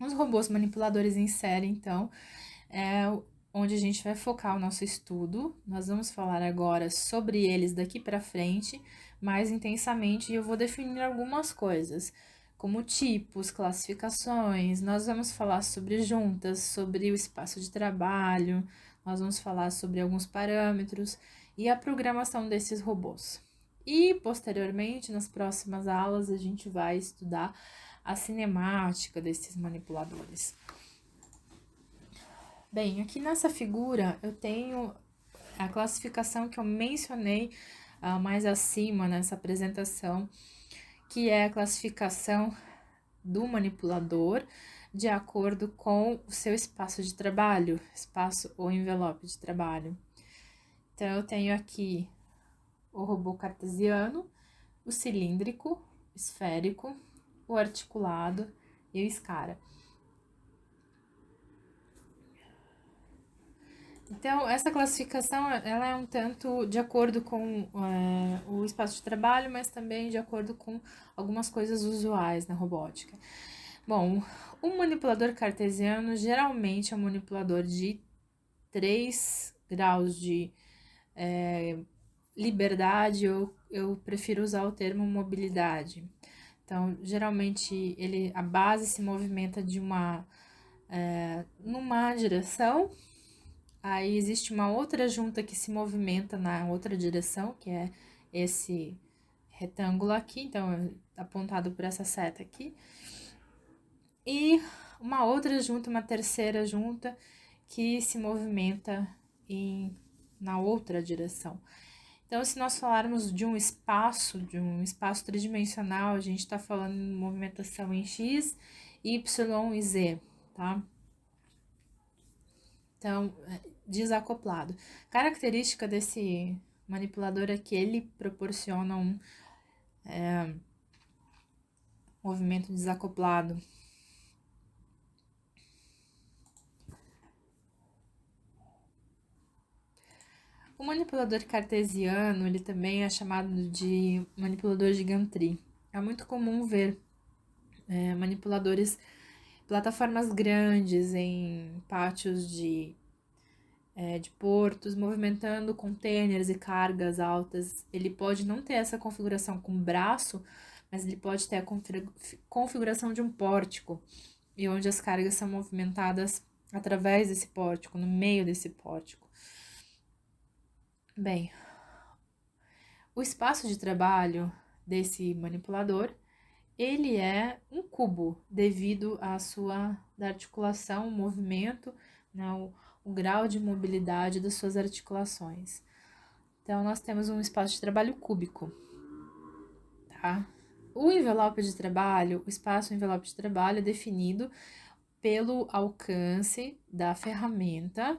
Os robôs manipuladores em série, então, é onde a gente vai focar o nosso estudo. Nós vamos falar agora sobre eles daqui para frente, mais intensamente, e eu vou definir algumas coisas, como tipos, classificações. Nós vamos falar sobre juntas, sobre o espaço de trabalho, nós vamos falar sobre alguns parâmetros e a programação desses robôs. E posteriormente, nas próximas aulas, a gente vai estudar a cinemática desses manipuladores. Bem, aqui nessa figura eu tenho a classificação que eu mencionei mais acima nessa apresentação, que é a classificação do manipulador de acordo com o seu espaço de trabalho, espaço ou envelope de trabalho. Então, eu tenho aqui o robô cartesiano, o cilíndrico, o esférico, o articulado e o SCARA. Então, essa classificação, ela é um tanto de acordo com o espaço de trabalho, mas também de acordo com algumas coisas usuais na robótica. Bom, um manipulador cartesiano geralmente é um manipulador de 3 graus de liberdade, eu prefiro usar o termo mobilidade. Então, geralmente, a base se movimenta numa direção. Aí existe uma outra junta que se movimenta na outra direção, que é esse retângulo aqui, então apontado por essa seta aqui. E uma outra junta, uma terceira junta, que se movimenta na outra direção. Então, se nós falarmos de um espaço tridimensional, a gente está falando de movimentação em x, y e z, tá? Então, desacoplado. Característica desse manipulador é que ele proporciona um movimento desacoplado. O manipulador cartesiano, ele também é chamado de manipulador de Gantry. É muito comum ver manipuladores, plataformas grandes em pátios de portos, movimentando containers e cargas altas. Ele pode não ter essa configuração com braço, mas ele pode ter a configuração de um pórtico, e onde as cargas são movimentadas através desse pórtico, no meio desse pórtico. Bem, o espaço de trabalho desse manipulador, ele é um cubo, devido à sua articulação, o movimento, né, o grau de mobilidade das suas articulações. Então, nós temos um espaço de trabalho cúbico, tá? O envelope de trabalho, o espaço envelope de trabalho é definido pelo alcance da ferramenta,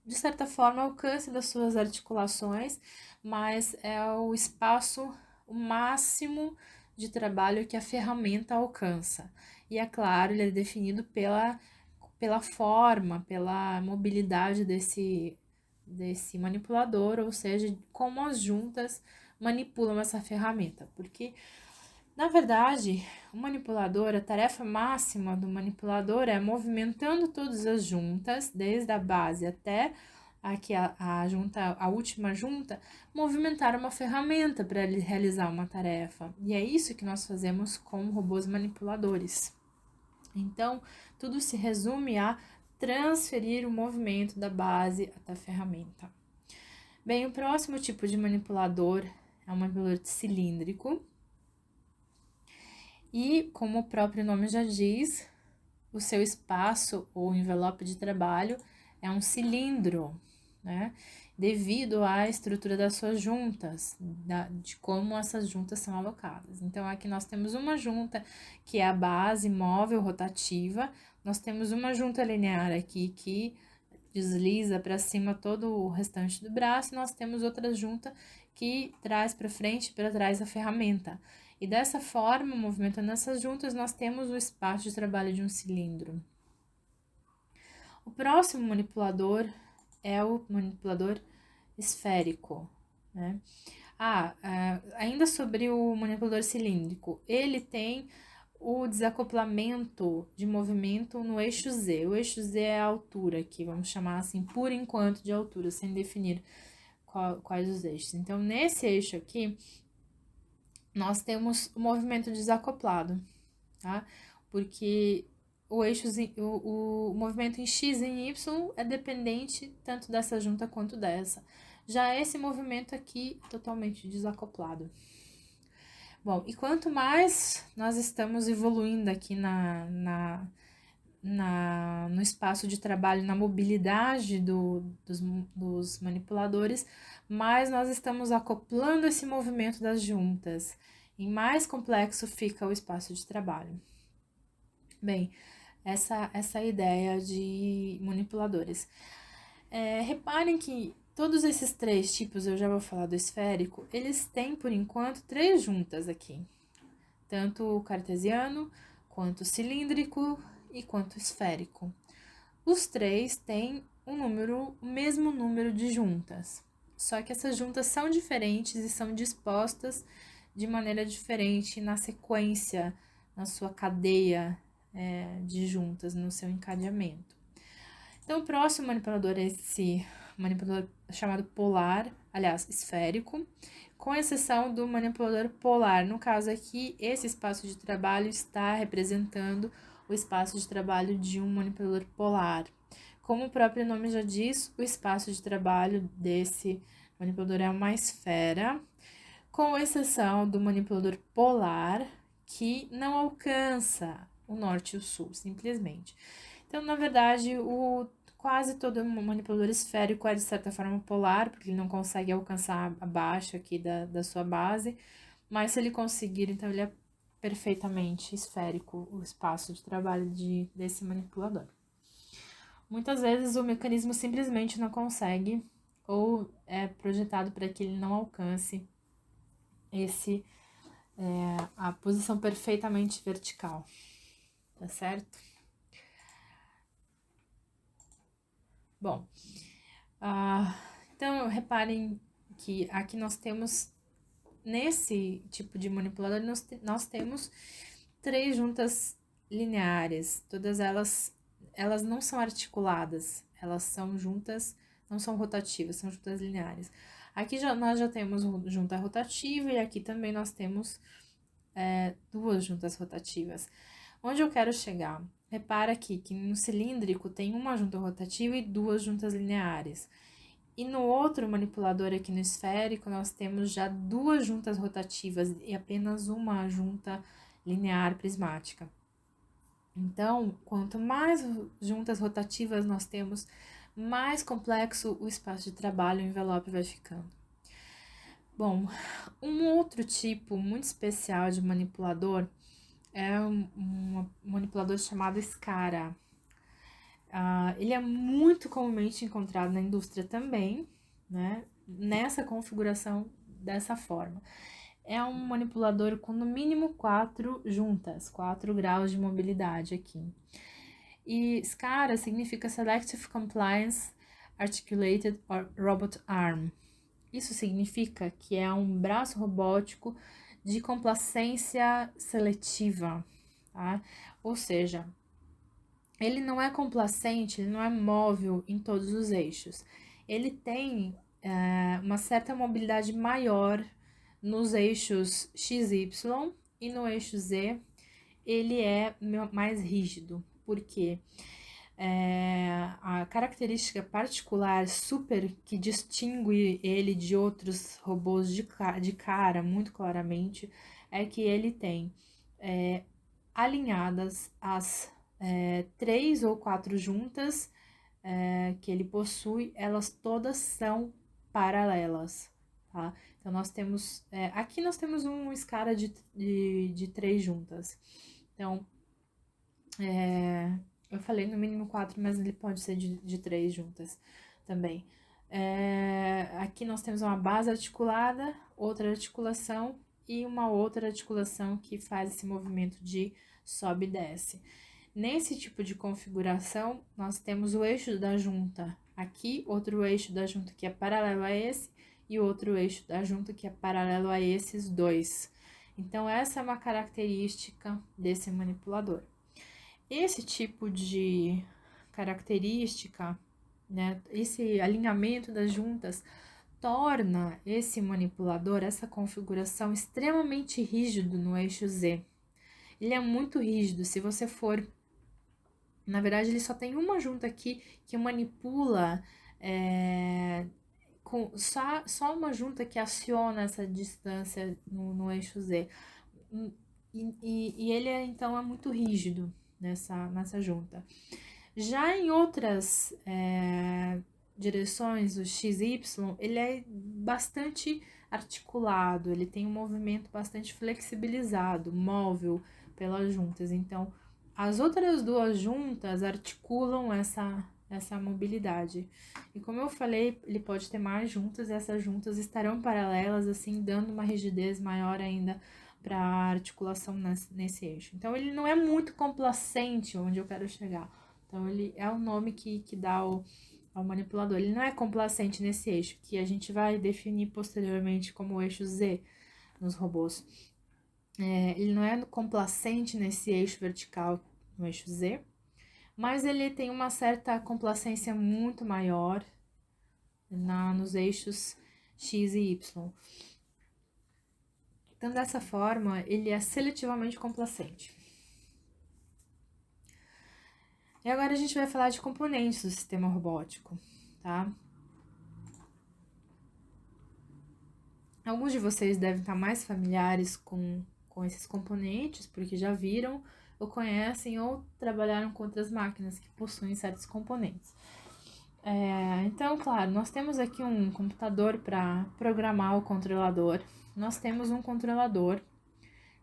de certa forma, alcance das suas articulações, mas é o espaço, o máximo de trabalho que a ferramenta alcança. E é claro, ele é definido pela forma, pela mobilidade desse manipulador, ou seja, como as juntas manipulam essa ferramenta. Porque, na verdade, o manipulador, a tarefa máxima do manipulador é movimentando todas as juntas, desde a base até aqui a última junta, movimentar uma ferramenta para ele realizar uma tarefa. E é isso que nós fazemos com robôs manipuladores. Então, tudo se resume a transferir o movimento da base até a ferramenta. Bem, o próximo tipo de manipulador é um manipulador cilíndrico. E, como o próprio nome já diz, o seu espaço ou envelope de trabalho é um cilindro, né? Devido à estrutura das suas juntas, de como essas juntas são alocadas. Então, aqui nós temos uma junta que é a base móvel rotativa, nós temos uma junta linear aqui que desliza para cima todo o restante do braço, e nós temos outra junta que traz para frente e para trás a ferramenta. E dessa forma, movimentando essas juntas, nós temos o espaço de trabalho de um cilindro. O próximo manipulador é o manipulador esférico, né? Ainda sobre o manipulador cilíndrico, ele tem o desacoplamento de movimento no eixo Z. O eixo Z é a altura aqui, vamos chamar assim, por enquanto, de altura, sem definir quais os eixos. Então, nesse eixo aqui, nós temos o movimento desacoplado, tá? Porque o movimento em X e em Y é dependente tanto dessa junta quanto dessa. Já esse movimento aqui, totalmente desacoplado. Bom, e quanto mais nós estamos evoluindo aqui no espaço de trabalho, na mobilidade dos manipuladores, mais nós estamos acoplando esse movimento das juntas, e mais complexo fica o espaço de trabalho. Bem, essa é a ideia de manipuladores. Reparem que todos esses três tipos, eu já vou falar do esférico, eles têm, por enquanto, 3 juntas aqui. Tanto o cartesiano, quanto o cilíndrico e quanto o esférico. Os 3 têm o mesmo número de juntas. Só que essas juntas são diferentes e são dispostas de maneira diferente na sequência, na sua cadeia de juntas, no seu encadeamento. Então, o próximo manipulador é esse manipulador chamado polar, aliás, esférico, com exceção do manipulador polar. No caso aqui, esse espaço de trabalho está representando o espaço de trabalho de um manipulador polar. Como o próprio nome já diz, o espaço de trabalho desse manipulador é uma esfera, com exceção do manipulador polar, que não alcança o norte e o sul, simplesmente. Então, na verdade, quase todo manipulador esférico é, de certa forma, polar, porque ele não consegue alcançar abaixo aqui da sua base, mas se ele conseguir, então ele é perfeitamente esférico, o espaço de trabalho desse manipulador. Muitas vezes o mecanismo simplesmente não consegue, ou é projetado para que ele não alcance a posição perfeitamente vertical, tá certo? Bom, então reparem que aqui nós temos, nesse tipo de manipulador, nós temos 3 juntas lineares, todas elas não são articuladas, elas são juntas, não são rotativas, são juntas lineares. Aqui nós já temos junta rotativa e aqui também nós temos 2 juntas rotativas. Onde eu quero chegar? Repara aqui que no cilíndrico tem uma junta rotativa e 2 juntas lineares. E no outro manipulador aqui no esférico, nós temos já 2 juntas rotativas e apenas uma junta linear prismática. Então, quanto mais juntas rotativas nós temos, mais complexo o espaço de trabalho, o envelope vai ficando. Bom, um outro tipo muito especial de manipulador é um manipulador chamado SCARA. Ele é muito comumente encontrado na indústria também, né? Nessa configuração dessa forma. É um manipulador com no mínimo 4 juntas, 4 graus de mobilidade aqui. E SCARA significa Selective Compliance Articulated Robot Arm. Isso significa que é um braço robótico de complacência seletiva, tá? Ou seja, ele não é complacente, ele não é móvel em todos os eixos. Ele tem uma certa mobilidade maior nos eixos X e Y e no eixo Z ele é mais rígido, porque a característica particular super que distingue ele de outros robôs de cara muito claramente é que ele tem alinhadas as 3 ou 4 juntas que ele possui, elas todas são paralelas, tá? Então, nós temos, aqui nós temos um SCARA de 3 juntas. Então, eu falei no mínimo 4, mas ele pode ser de 3 juntas também. Aqui nós temos uma base articulada, outra articulação e uma outra articulação que faz esse movimento de sobe e desce. Nesse tipo de configuração, nós temos o eixo da junta aqui, outro eixo da junta que é paralelo a esse, e outro eixo da junta que é paralelo a esses dois. Então, essa é uma característica desse manipulador. Esse tipo de característica, né, esse alinhamento das juntas, torna esse manipulador, essa configuração extremamente rígido no eixo Z. Ele é muito rígido. Se você for... Na verdade, ele só tem uma junta aqui que manipula com só uma junta que aciona essa distância no eixo Z. E ele, então, é muito rígido nessa junta. Já em outras direções, o XY, ele é bastante articulado, ele tem um movimento bastante flexibilizado, móvel pelas juntas. Então, as outras duas juntas articulam essa mobilidade. E como eu falei, ele pode ter mais juntas e essas juntas estarão paralelas, assim, dando uma rigidez maior ainda para a articulação nesse eixo. Então, ele não é muito complacente onde eu quero chegar. Então, ele é o nome que dá ao manipulador. Ele não é complacente nesse eixo, que a gente vai definir posteriormente como o eixo Z nos robôs. Ele não é complacente nesse eixo vertical, no eixo Z, mas ele tem uma certa complacência muito maior nos eixos X e Y. Então, dessa forma, ele é seletivamente complacente. E agora a gente vai falar de componentes do sistema robótico, tá? Alguns de vocês devem estar mais familiares com esses componentes, porque já viram, ou conhecem, ou trabalharam com outras máquinas que possuem certos componentes. Então, claro, nós temos aqui um computador para programar o controlador. Nós temos um controlador,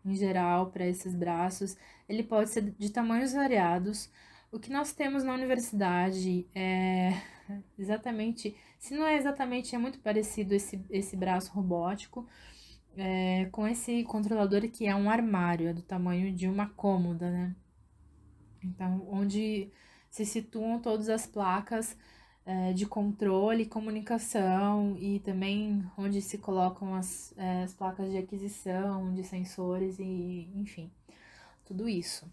em geral, para esses braços. Ele pode ser de tamanhos variados. O que nós temos na universidade é exatamente... Se não é exatamente, é muito parecido esse braço robótico com esse controlador que é um armário, é do tamanho de uma cômoda, né? Então, onde se situam todas as placas de controle e comunicação e também onde se colocam as placas de aquisição, de sensores e, enfim, tudo isso.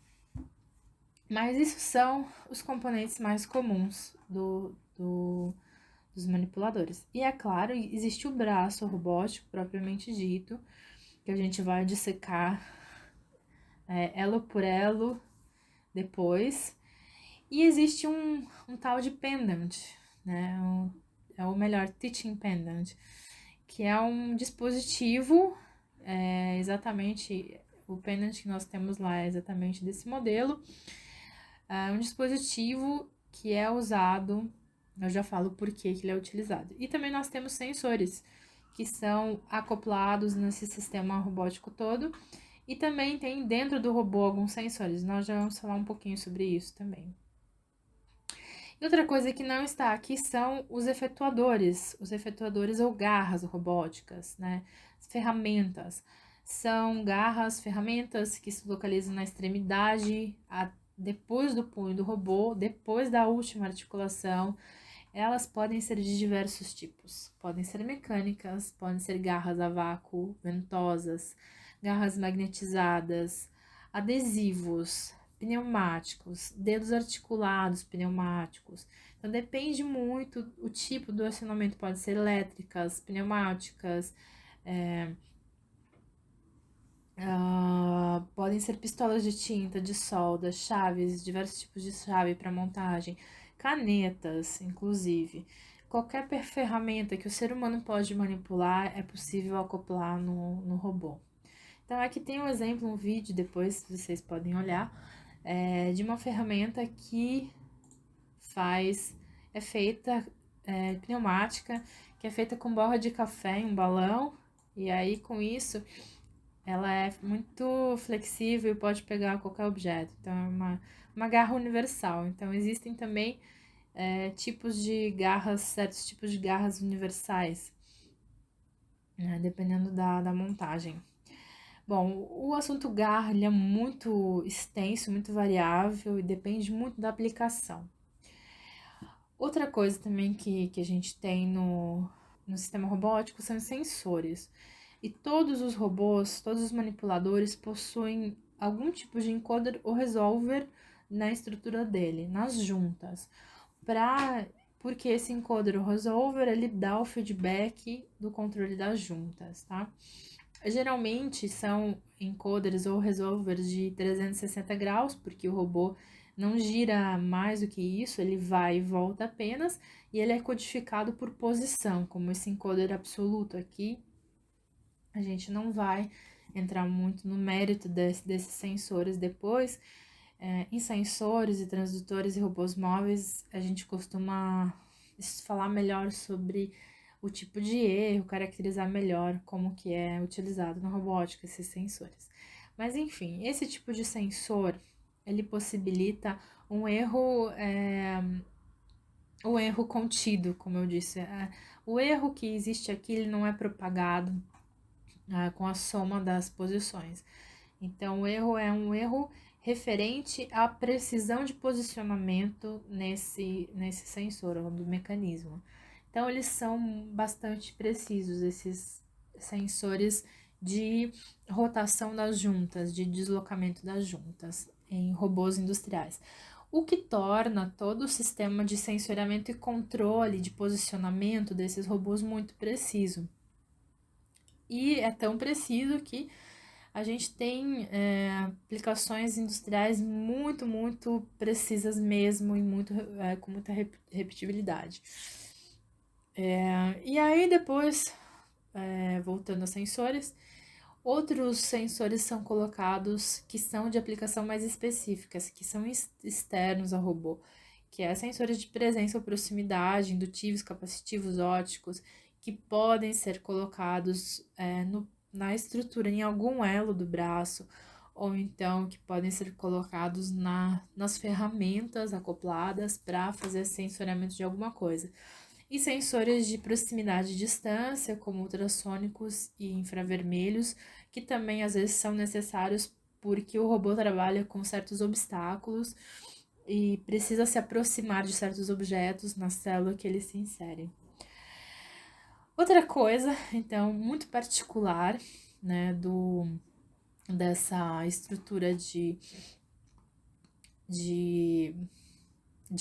Mas isso são os componentes mais comuns dos manipuladores. E é claro, existe o braço robótico propriamente dito, que a gente vai dissecar elo por elo depois. E existe um tal de pendant, né? Ou melhor, teaching pendant, que é um dispositivo, exatamente, o pendant que nós temos lá é exatamente desse modelo, um dispositivo que é usado, eu já falo por que ele é utilizado. E também nós temos sensores, que são acoplados nesse sistema robótico todo, e também tem dentro do robô alguns sensores, nós já vamos falar um pouquinho sobre isso também. E outra coisa que não está aqui são os efetuadores ou garras robóticas, né? As ferramentas. São garras, ferramentas que se localizam na extremidade, depois do punho do robô, depois da última articulação. Elas podem ser de diversos tipos. Podem ser mecânicas, podem ser garras a vácuo, ventosas, garras magnetizadas, adesivos, pneumáticos, dedos articulados pneumáticos. Então, depende muito o tipo do acionamento. Pode ser elétricas, pneumáticas, podem ser pistolas de tinta, de solda, chaves, diversos tipos de chave para montagem, canetas, inclusive. Qualquer ferramenta que o ser humano pode manipular é possível acoplar no robô. Então, aqui tem um exemplo, um vídeo, depois vocês podem olhar, de uma ferramenta que é feita pneumática, que é feita com borra de café em um balão, e aí com isso ela é muito flexível e pode pegar qualquer objeto. Então, é uma garra universal. Então, existem também tipos de garras, certos tipos de garras universais, né, dependendo da montagem. Bom, o assunto garra ele é muito extenso, muito variável e depende muito da aplicação. Outra coisa também que a gente tem no sistema robótico são os sensores. E todos os robôs, todos os manipuladores possuem algum tipo de encoder ou resolver na estrutura dele, nas juntas. Porque esse encoder ou resolver, ele dá o feedback do controle das juntas, tá? Geralmente são encoders ou resolvers de 360 graus, porque o robô não gira mais do que isso, ele vai e volta apenas, e ele é codificado por posição, como esse encoder absoluto aqui. A gente não vai entrar muito no mérito desses sensores depois. Em sensores e transdutores e robôs móveis, a gente costuma falar melhor sobre o tipo de erro, caracterizar melhor como que é utilizado na robótica esses sensores. Mas enfim, esse tipo de sensor, ele possibilita um erro contido, como eu disse. O erro que existe aqui, ele não é propagado com a soma das posições. Então, o erro é um erro referente à precisão de posicionamento nesse sensor, ou do mecanismo. Então, eles são bastante precisos, esses sensores de rotação das juntas, de deslocamento das juntas em robôs industriais. O que torna todo o sistema de sensoriamento e controle de posicionamento desses robôs muito preciso. E é tão preciso que a gente tem aplicações industriais muito precisas mesmo e com muita repetibilidade. E aí depois, voltando aos sensores, outros sensores são colocados que são de aplicação mais específicas, que são externos ao robô, que é sensores de presença ou proximidade, indutivos, capacitivos, óticos, que podem ser colocados na estrutura, em algum elo do braço, ou então que podem ser colocados nas ferramentas acopladas para fazer sensoriamento de alguma coisa. E sensores de proximidade e distância, como ultrassônicos e infravermelhos, que também às vezes são necessários porque o robô trabalha com certos obstáculos e precisa se aproximar de certos objetos na célula que ele se insere. Outra coisa, então, muito particular, né, dessa estrutura de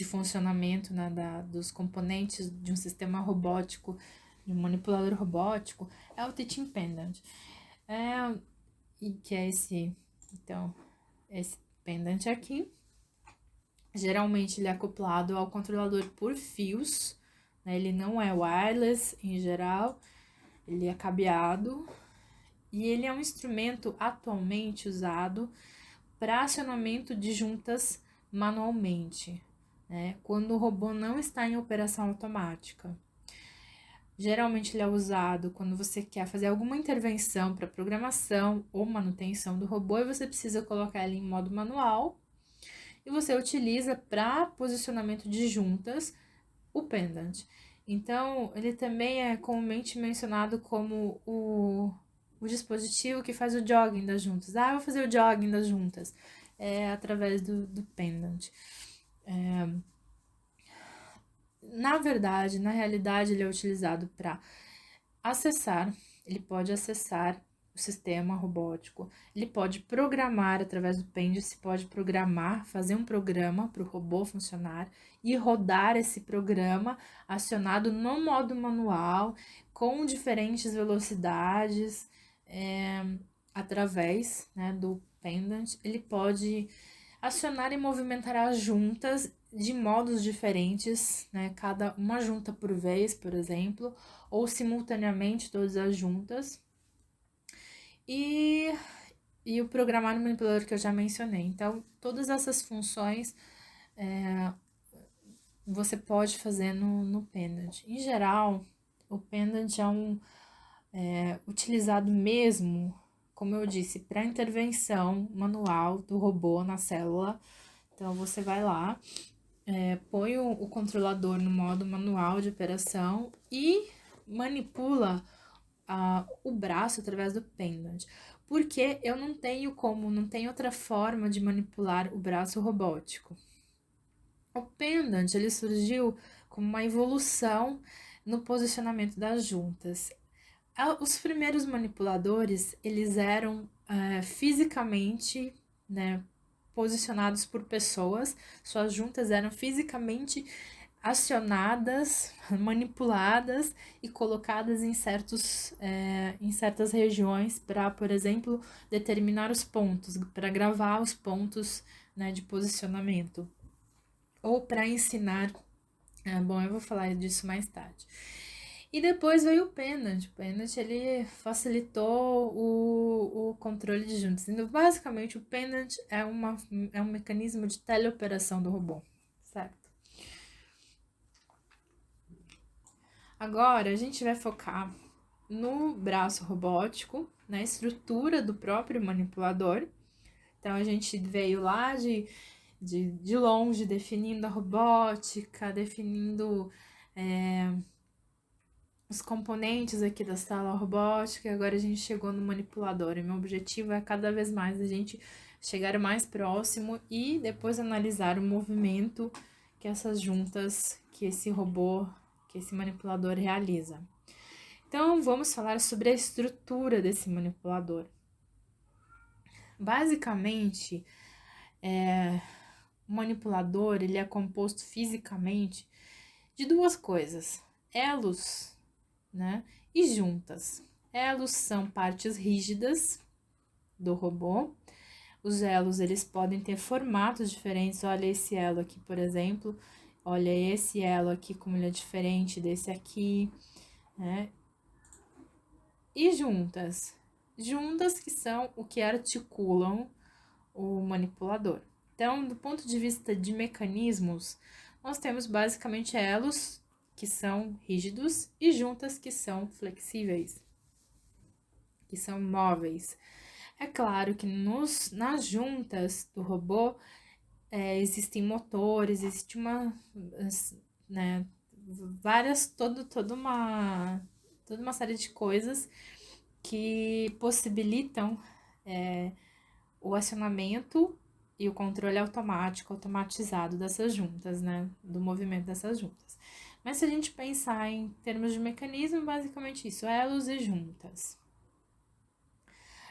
funcionamento, né, dos componentes de um sistema robótico, de um manipulador robótico, é o teaching pendant. E que é esse pendant aqui. Geralmente ele é acoplado ao controlador por fios, né, ele não é wireless em geral, ele é cabeado. E ele é um instrumento atualmente usado para acionamento de juntas manualmente, né? Quando o robô não está em operação automática. Geralmente ele é usado quando você quer fazer alguma intervenção para programação ou manutenção do robô e você precisa colocar ele em modo manual. E você utiliza para posicionamento de juntas o pendant. Então, ele também é comumente mencionado como o dispositivo que faz o jogging das juntas. Eu vou fazer o jogging das juntas. Através do pendant. Na verdade, na realidade, ele é utilizado para acessar, ele pode acessar o sistema robótico, ele pode programar através do pendant, pode programar, fazer um programa para o robô funcionar e rodar esse programa acionado no modo manual, com diferentes velocidades, através, né, do pendant. Ele pode acionar e movimentar as juntas de modos diferentes, né? Cada uma junta por vez, por exemplo, ou simultaneamente todas as juntas. E o programar no manipulador que eu já mencionei. Então, todas essas funções você pode fazer no pendant. Em geral, o pendant é utilizado mesmo, como eu disse, para intervenção manual do robô na célula. Então, você vai lá, põe o controlador no modo manual de operação e manipula o braço através do pendant. Porque eu não tenho outra forma de manipular o braço robótico. O pendant, ele surgiu como uma evolução no posicionamento das juntas. Os primeiros manipuladores, eles eram fisicamente, né, posicionados por pessoas, suas juntas eram fisicamente acionadas, manipuladas e colocadas em certas regiões para, por exemplo, determinar os pontos, para gravar os pontos, né, de posicionamento, ou para ensinar. Bom, eu vou falar disso mais tarde. E depois veio o Pennant. O Pennant, ele facilitou o controle de juntas. Então, basicamente, o Pennant é um mecanismo de teleoperação do robô, certo? Agora, a gente vai focar no braço robótico, na estrutura do próprio manipulador. Então, a gente veio lá de longe, definindo a robótica, definindo os componentes aqui da sala robótica, e agora a gente chegou no manipulador. E meu objetivo é cada vez mais a gente chegar mais próximo e depois analisar o movimento que essas juntas, que esse robô, que esse manipulador realiza. Então, vamos falar sobre a estrutura desse manipulador. Basicamente, o manipulador ele é composto fisicamente de duas coisas: elos, né, e juntas. Elos são partes rígidas do robô. Os elos eles podem ter formatos diferentes. Olha esse elo aqui, por exemplo. Olha esse elo aqui como ele é diferente desse aqui, né? E juntas. Juntas que são o que articulam o manipulador. Então, do ponto de vista de mecanismos, nós temos basicamente elos que são rígidos e juntas que são flexíveis, que são móveis. É claro que nas juntas do robô existem motores, existe né, toda uma série de coisas que possibilitam o acionamento e o controle automatizado dessas juntas, né? Do movimento dessas juntas. Mas se a gente pensar em termos de mecanismo, basicamente isso, elos e juntas.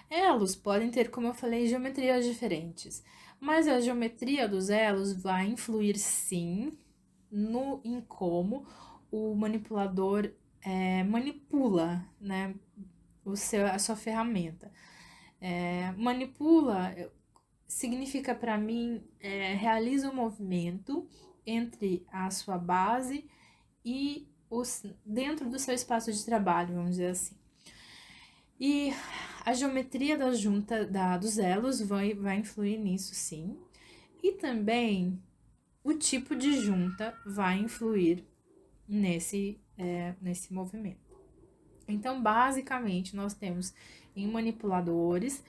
Elos podem ter, como eu falei, geometrias diferentes, mas a geometria dos elos vai influir sim em como o manipulador manipula, né, a sua ferramenta. Manipula significa para mim realiza um movimento entre a sua base e dentro do seu espaço de trabalho, vamos dizer assim. E a geometria da junta dos elos vai influir nisso, sim. E também o tipo de junta vai influir nesse movimento. Então, basicamente, nós temos em manipuladores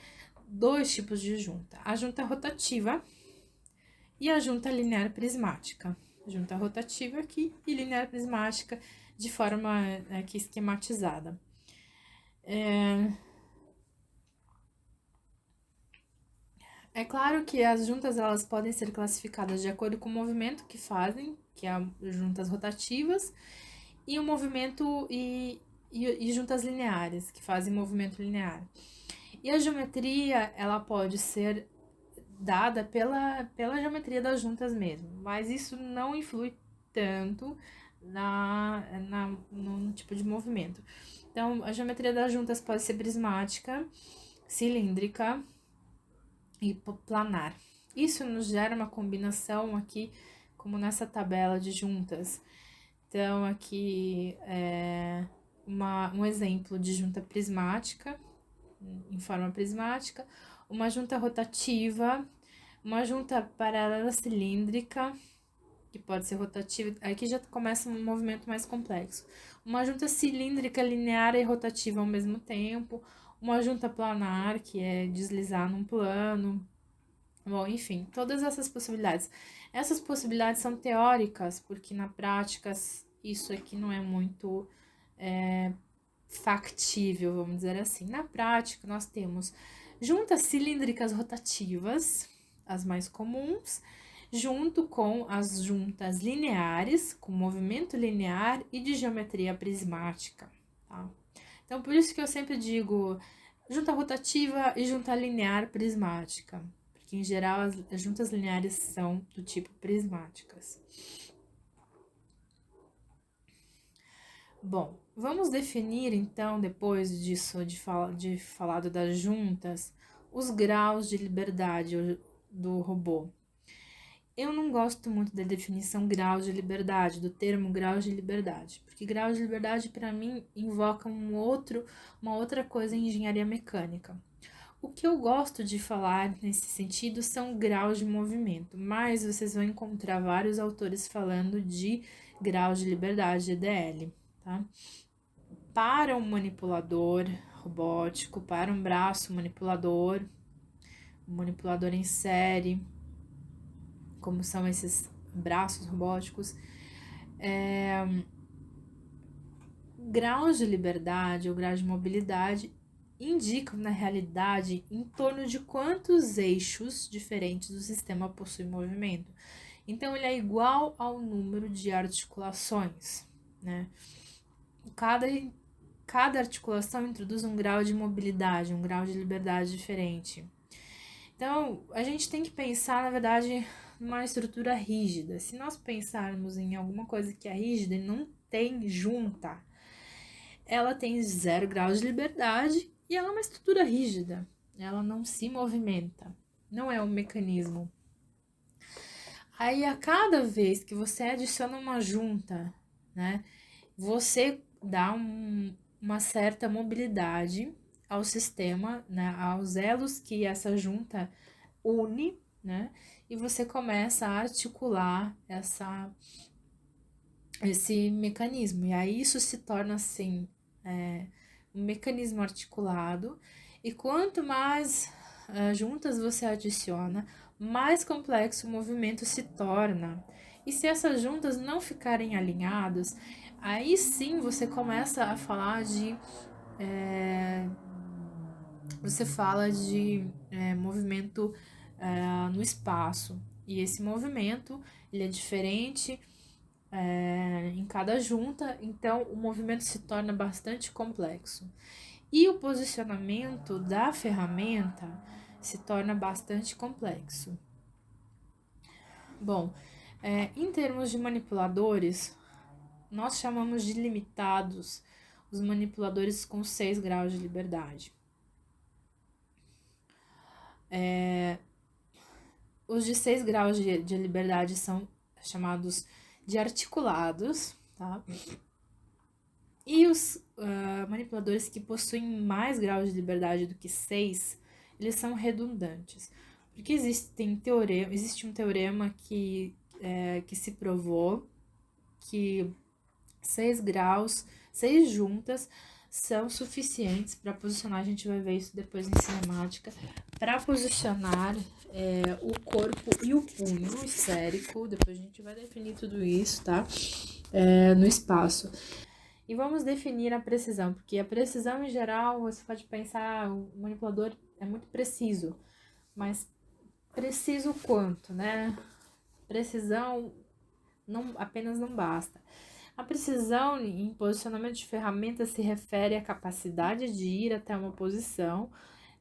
dois tipos de junta: a junta rotativa e a junta linear prismática. Junta rotativa aqui e linear prismática de forma aqui esquematizada. É claro que as juntas elas podem ser classificadas de acordo com o movimento que fazem, que é juntas rotativas, e o movimento e juntas lineares, que fazem movimento linear. E a geometria, ela pode ser dada pela geometria das juntas mesmo, mas isso não influi tanto no tipo de movimento. Então, a geometria das juntas pode ser prismática, cilíndrica e planar. Isso nos gera uma combinação aqui, como nessa tabela de juntas. Então, aqui é um exemplo de junta prismática, em forma prismática, uma junta rotativa, uma junta paralela cilíndrica, que pode ser rotativa, aqui já começa um movimento mais complexo. Uma junta cilíndrica, linear e rotativa ao mesmo tempo, uma junta planar, que é deslizar num plano. Bom, enfim, todas essas possibilidades. Essas possibilidades são teóricas, porque na prática isso aqui não é muito factível, vamos dizer assim. Na prática, nós temos juntas cilíndricas rotativas, as mais comuns, junto com as juntas lineares, com movimento linear e de geometria prismática, tá? Então, por isso que eu sempre digo junta rotativa e junta linear prismática, porque em geral as juntas lineares são do tipo prismáticas. Bom, vamos definir então, depois disso, de falado das juntas, os graus de liberdade do robô. Eu não gosto muito da definição grau de liberdade, do termo grau de liberdade, porque grau de liberdade para mim invoca uma outra coisa em engenharia mecânica. O que eu gosto de falar nesse sentido são graus de movimento, mas vocês vão encontrar vários autores falando de graus de liberdade, GDL, tá? Para um manipulador robótico, para um braço manipulador, um manipulador em série, como são esses braços robóticos, graus de liberdade ou graus de mobilidade indicam, na realidade, em torno de quantos eixos diferentes do sistema possui movimento. Então, ele é igual ao número de articulações, né? Cada articulação introduz um grau de mobilidade, um grau de liberdade diferente. Então, a gente tem que pensar, na verdade, numa estrutura rígida. Se nós pensarmos em alguma coisa que é rígida e não tem junta, ela tem 0 graus de liberdade e ela é uma estrutura rígida. Ela não se movimenta, não é um mecanismo. Aí, a cada vez que você adiciona uma junta, né, você dá uma certa mobilidade ao sistema, né, aos elos que essa junta une, né, e você começa a articular esse mecanismo. E aí isso se torna, assim, um mecanismo articulado, e quanto mais juntas você adiciona, mais complexo o movimento se torna. E se essas juntas não ficarem alinhadas, aí sim você começa a falar de. Você fala de movimento no espaço. E esse movimento ele é diferente em cada junta, então o movimento se torna bastante complexo. E o posicionamento da ferramenta se torna bastante complexo. Bom, em termos de manipuladores, nós chamamos de limitados os manipuladores com 6 graus de liberdade. Os de 6 graus de liberdade são chamados de articulados, tá? E os manipuladores que possuem mais graus de liberdade do que 6, eles são redundantes. Porque existe um teorema que se provou que 6 graus, 6 juntas são suficientes para posicionar, a gente vai ver isso depois em cinemática, para posicionar o corpo e o punho esférico, depois a gente vai definir tudo isso, tá? No espaço. E vamos definir a precisão, porque a precisão em geral, você pode pensar, o manipulador é muito preciso, mas preciso quanto, né? Precisão apenas não basta. A precisão em posicionamento de ferramentas se refere à capacidade de ir até uma posição,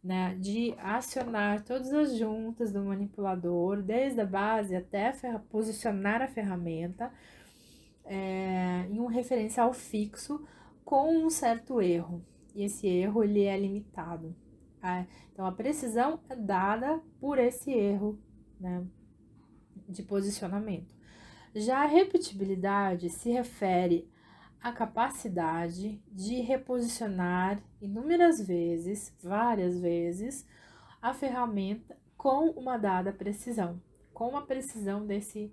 né, de acionar todas as juntas do manipulador, desde a base até posicionar a ferramenta em um referencial fixo com um certo erro. E esse erro ele é limitado. Então, a precisão é dada por esse erro, né, de posicionamento. Já a repetibilidade se refere à capacidade de reposicionar inúmeras vezes, várias vezes, a ferramenta com uma dada precisão, com a precisão desse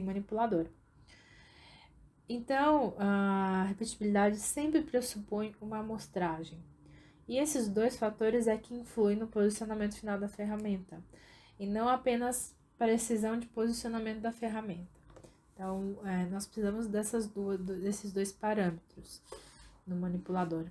manipulador. Então, a repetibilidade sempre pressupõe uma amostragem. E esses dois fatores é que influem no posicionamento final da ferramenta, e não apenas precisão de posicionamento da ferramenta. Então, nós precisamos desses dois parâmetros no manipulador.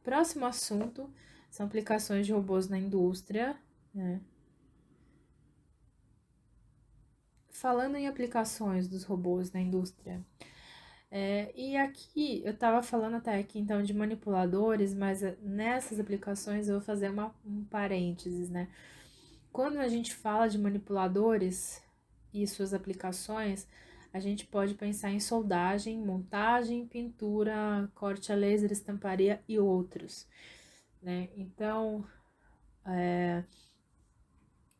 Próximo assunto são aplicações de robôs na indústria, né? falando em aplicações dos robôs na indústria, e aqui eu estava falando até aqui então de manipuladores, mas nessas aplicações eu vou fazer um parênteses, né? Quando a gente fala de manipuladores e suas aplicações, a gente pode pensar em soldagem, montagem, pintura, corte a laser, estamparia e outros, né? Então,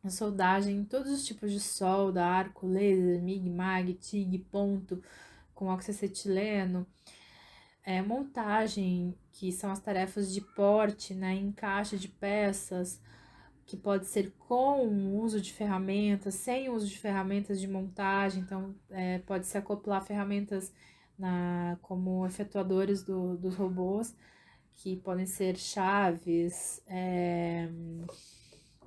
a soldagem, todos os tipos de solda, arco, laser, MIG, MAG, TIG, ponto, com oxacetileno, montagem, que são as tarefas de porte, né, encaixe de peças, que pode ser com o uso de ferramentas, sem o uso de ferramentas de montagem, então pode se acoplar ferramentas como efetuadores dos robôs, que podem ser chaves,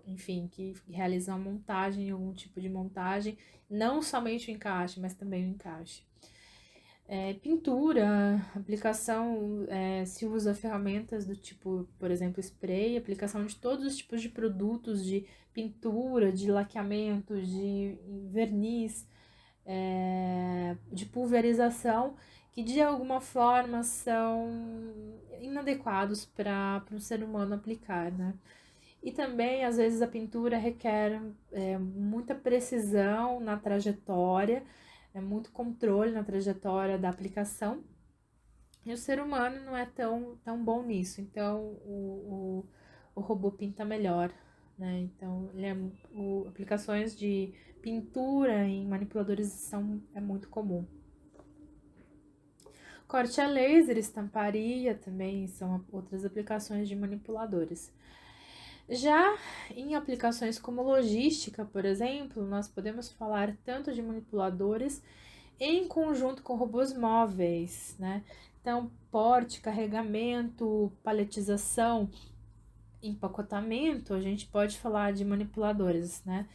enfim, que realizam a montagem, algum tipo de montagem, não somente o encaixe, mas também o encaixe. Pintura, aplicação, se usa ferramentas do tipo, por exemplo, spray, aplicação de todos os tipos de produtos de pintura, de laqueamento, de verniz, de pulverização, que de alguma forma são inadequados para um ser humano aplicar, né? E também, às vezes, a pintura requer muita precisão na trajetória, muito controle na trajetória da aplicação. E o ser humano não é tão bom nisso, então o robô pinta melhor, né? Então, aplicações de pintura em manipuladores é muito comum. Corte a laser, estamparia também são outras aplicações de manipuladores. Já em aplicações como logística, por exemplo, nós podemos falar tanto de manipuladores em conjunto com robôs móveis, né? Então, porte, carregamento, paletização, empacotamento, a gente pode falar de manipuladores, né?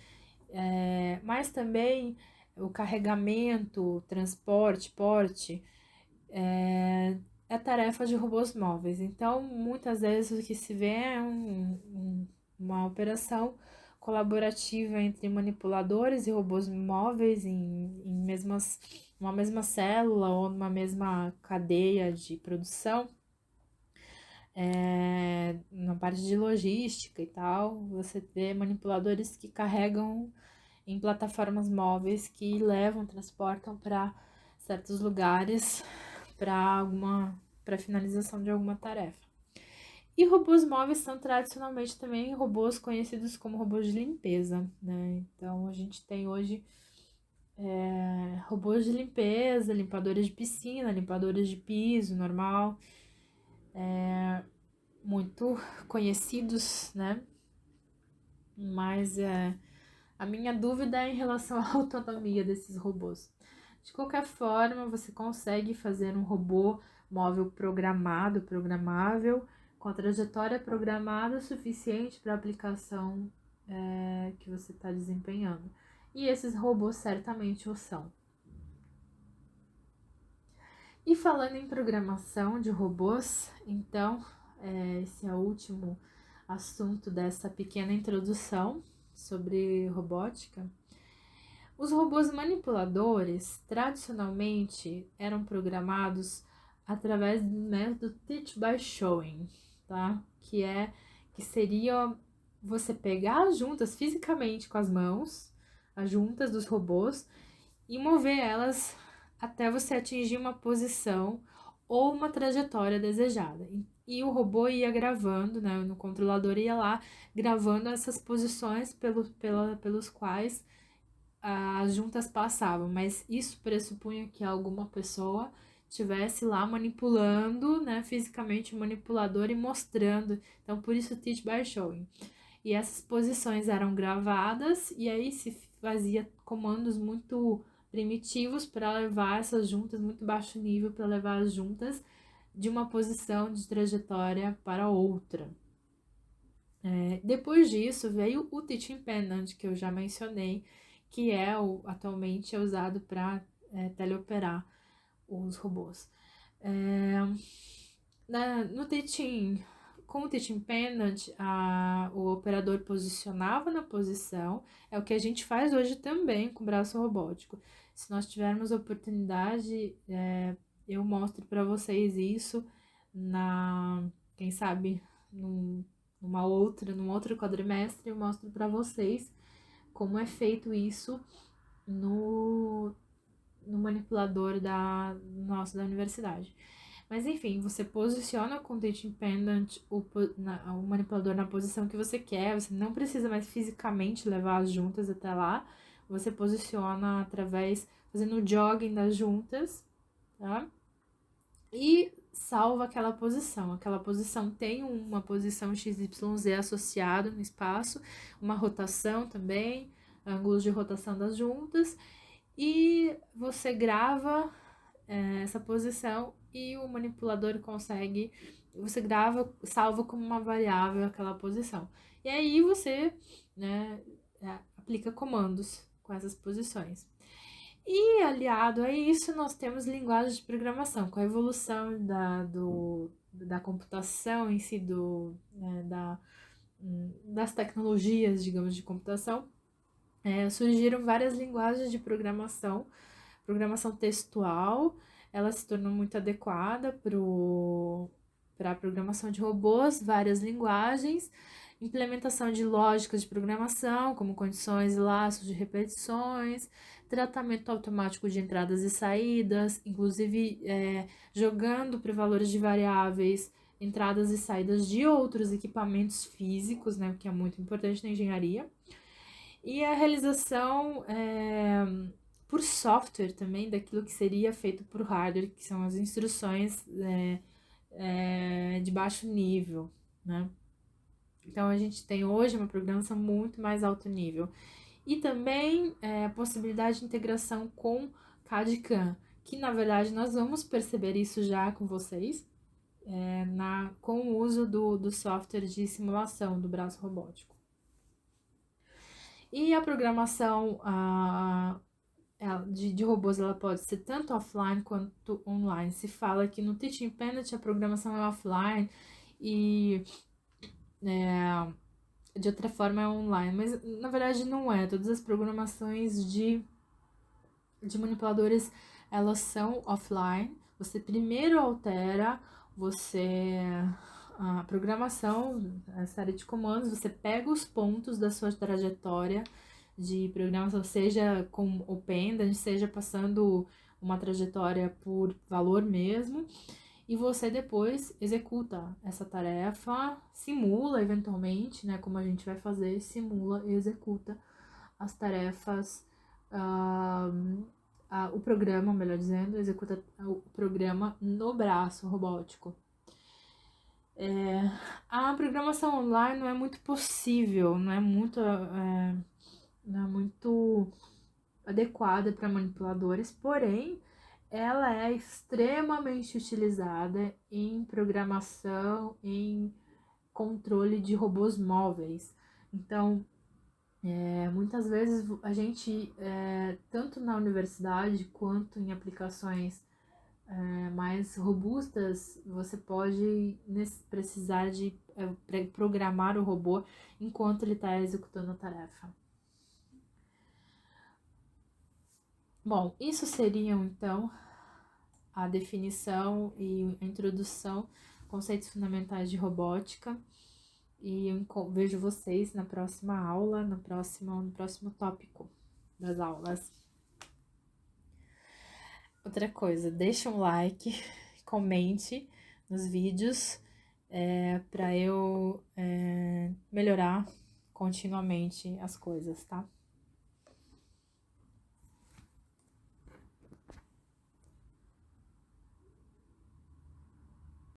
Mas também o carregamento, transporte, porte, é tarefa de robôs móveis. Então, muitas vezes o que se vê é uma operação colaborativa entre manipuladores e robôs móveis em uma mesma célula ou numa mesma cadeia de produção. Na parte de logística e tal, você vê manipuladores que carregam em plataformas móveis que levam, transportam para certos lugares para finalização de alguma tarefa. E robôs móveis são tradicionalmente também robôs conhecidos como robôs de limpeza, né? Então a gente tem hoje robôs de limpeza, limpadores de piscina, limpadores de piso normal, muito conhecidos, né? Mas a minha dúvida é em relação à autonomia desses robôs. De qualquer forma, você consegue fazer um robô móvel programável, com a trajetória programada suficiente para a aplicação que você está desempenhando. E esses robôs certamente o são. E falando em programação de robôs, então, esse é o último assunto dessa pequena introdução sobre robótica. Os robôs manipuladores, tradicionalmente, eram programados através do método Teach by Showing, tá? Que seria você pegar as juntas fisicamente com as mãos, as juntas dos robôs, e mover elas até você atingir uma posição ou uma trajetória desejada. E o robô ia gravando, né? No controlador ia lá gravando essas posições pelos quais as juntas passavam, mas isso pressupunha que alguma pessoa estivesse lá manipulando, né, fisicamente o manipulador e mostrando. Então, por isso Teach by Showing. E essas posições eram gravadas e aí se fazia comandos muito primitivos para levar essas juntas, muito baixo nível, para levar as juntas de uma posição de trajetória para outra. Depois disso veio o Teaching Pendant, que eu já mencionei, que atualmente é usado para teleoperar os robôs. No Teaching com o Teaching Pendant, o operador posicionava na posição, é o que a gente faz hoje também com o braço robótico. Se nós tivermos oportunidade, eu mostro para vocês isso quem sabe, num outro quadrimestre, eu mostro para vocês como é feito isso no manipulador da universidade. Mas enfim, você posiciona com o Teaching Pendant o manipulador na posição que você quer, você não precisa mais fisicamente levar as juntas até lá, você posiciona fazendo o jogging das juntas, tá? E salva aquela posição. Aquela posição tem uma posição XYZ associada no espaço, uma rotação também, ângulos de rotação das juntas, e você grava essa posição e o manipulador você salva como uma variável aquela posição. E aí você, né, aplica comandos com essas posições. E aliado a isso, nós temos linguagens de programação, com a evolução da computação em si, das tecnologias, digamos, de computação, surgiram várias linguagens de programação textual, ela se tornou muito adequada para a programação de robôs, várias linguagens, implementação de lógicas de programação, como condições e laços de repetições, tratamento automático de entradas e saídas, inclusive jogando para valores de variáveis, entradas e saídas de outros equipamentos físicos, né, o que é muito importante na engenharia, e a realização por software também daquilo que seria feito por hardware, que são as instruções de baixo nível, né? Então, a gente tem hoje uma programação muito mais alto nível. E também a possibilidade de integração com CAD e CAM, que na verdade nós vamos perceber isso já com vocês, com o uso do software de simulação do braço robótico. E a programação de robôs, ela pode ser tanto offline quanto online. Se fala que no Teaching Pendant a programação é offline e de outra forma é online, mas na verdade não é. Todas as programações de manipuladores, elas são offline. Você primeiro altera a programação, a série de comandos, você pega os pontos da sua trajetória de programação, seja com o pendant, seja passando uma trajetória por valor mesmo, e você depois executa essa tarefa, simula eventualmente, né, como a gente vai fazer, simula e executa as tarefas, o programa, melhor dizendo, executa o programa no braço robótico. A programação online não é muito possível, não é muito adequada para manipuladores, porém, ela é extremamente utilizada em programação, em controle de robôs móveis. Então, muitas vezes a gente, tanto na universidade quanto em aplicações mais robustas, você pode precisar de programar o robô enquanto ele está executando a tarefa. Bom, isso seriam então a definição e a introdução, conceitos fundamentais de robótica. E eu vejo vocês na próxima aula, no próximo tópico das aulas. Outra coisa, deixa um like, comente nos vídeos para eu melhorar continuamente as coisas, tá?